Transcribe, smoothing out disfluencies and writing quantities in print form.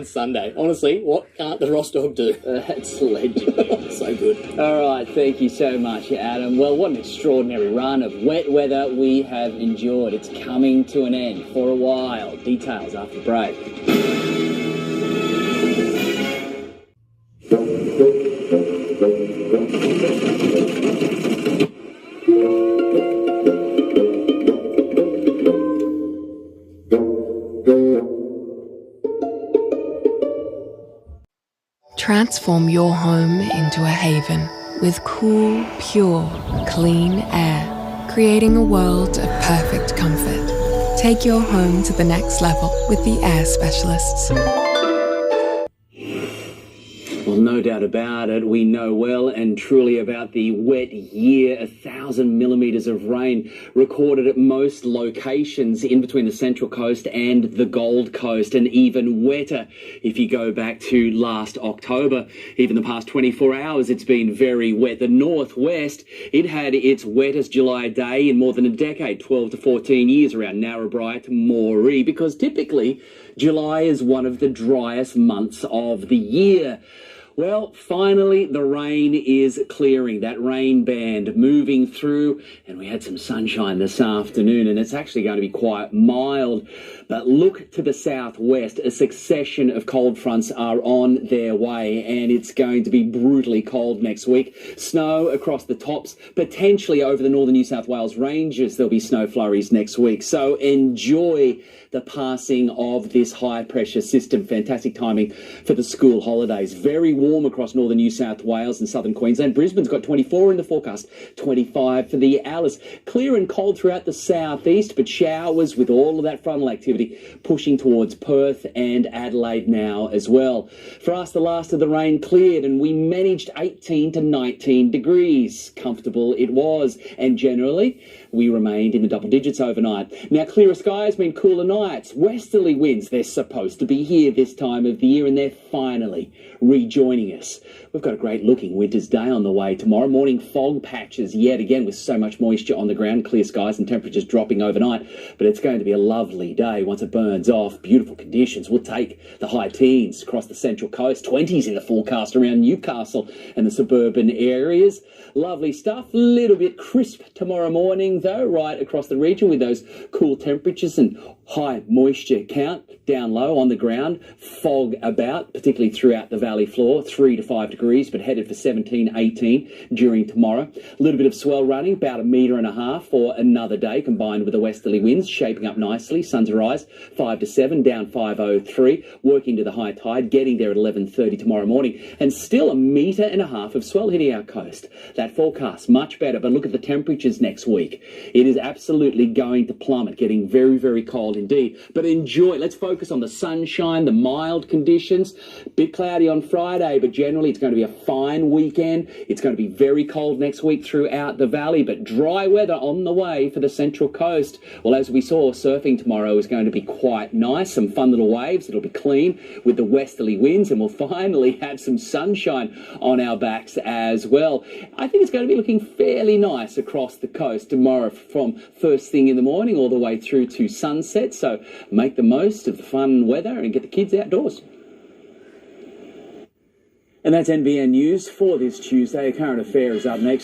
Sunday. Honestly, what can't the Ross dog do? That's legend. So good. All right, thank you so much, Adam. Well, what an extraordinary run of wet weather we have endured. It's coming to an end for a while. Details after the break. Transform your home into a haven with cool, pure, clean air, creating a world of perfect comfort. Take your home to the next level with the air specialists. Well, no doubt about it, we know well and truly about the wet year. 1,000 millimetres of rain recorded at most locations in between the Central Coast and the Gold Coast, and even wetter if you go back to last October. Even the past 24 hours, it's been very wet. The Northwest, it had its wettest July day in more than a decade, 12 to 14 years, around Narrabri to Moree, because typically July is one of the driest months of the year. Well, finally, the rain is clearing. That rain band moving through, and we had some sunshine this afternoon, and it's actually going to be quite mild. But look to the southwest. A succession of cold fronts are on their way, and it's going to be brutally cold next week. Snow across the tops, potentially over the northern New South Wales ranges. There'll be snow flurries next week. So enjoy the passing of this high-pressure system. Fantastic timing for the school holidays. Very warm across northern New South Wales and southern Queensland. Brisbane's got 24 in the forecast, 25 for the Alice. Clear and cold throughout the southeast, but showers with all of that frontal activity pushing towards Perth and Adelaide now as well. For us, the last of the rain cleared, and we managed 18 to 19 degrees. Comfortable it was, and generally we remained in the double digits overnight. Now, clearer skies mean cooler nights. Westerly winds, they're supposed to be here this time of the year, and they're finally rejoining us. We've got a great looking winter's day on the way tomorrow. Morning fog patches yet again with so much moisture on the ground, clear skies and temperatures dropping overnight. But it's going to be a lovely day once it burns off. Beautiful conditions. We'll take the high teens across the Central Coast, 20s in the forecast around Newcastle and the suburban areas. Lovely stuff. A little bit crisp tomorrow morning though, right across the region with those cool temperatures and high moisture count down low on the ground. Fog about, particularly throughout the valley floor, 3 to 5 degrees, but headed for 17, 18 during tomorrow. A little bit of swell running, about 1.5 meters for another day, combined with the westerly winds shaping up nicely. Sun to rise 5 to 7, down 5:03, working to the high tide, getting there at 11:30 tomorrow morning, and still 1.5 meters of swell hitting our coast. That forecast much better, but look at the temperatures next week. It is absolutely going to plummet, getting very, very cold indeed. But enjoy. Let's focus on the sunshine, the mild conditions. Bit cloudy on Friday, but generally it's going to be a fine weekend. It's going to be very cold next week throughout the valley, but dry weather on the way for the Central Coast. Well, as we saw, surfing tomorrow is going to be quite nice. Some fun little waves. It'll be clean with the westerly winds, and we'll finally have some sunshine on our backs as well. I think it's going to be looking fairly nice across the coast tomorrow from first thing in the morning all the way through to sunset. So make the most of the fun weather and get the kids outdoors. And that's NBN News for this Tuesday. Current Affairs up next.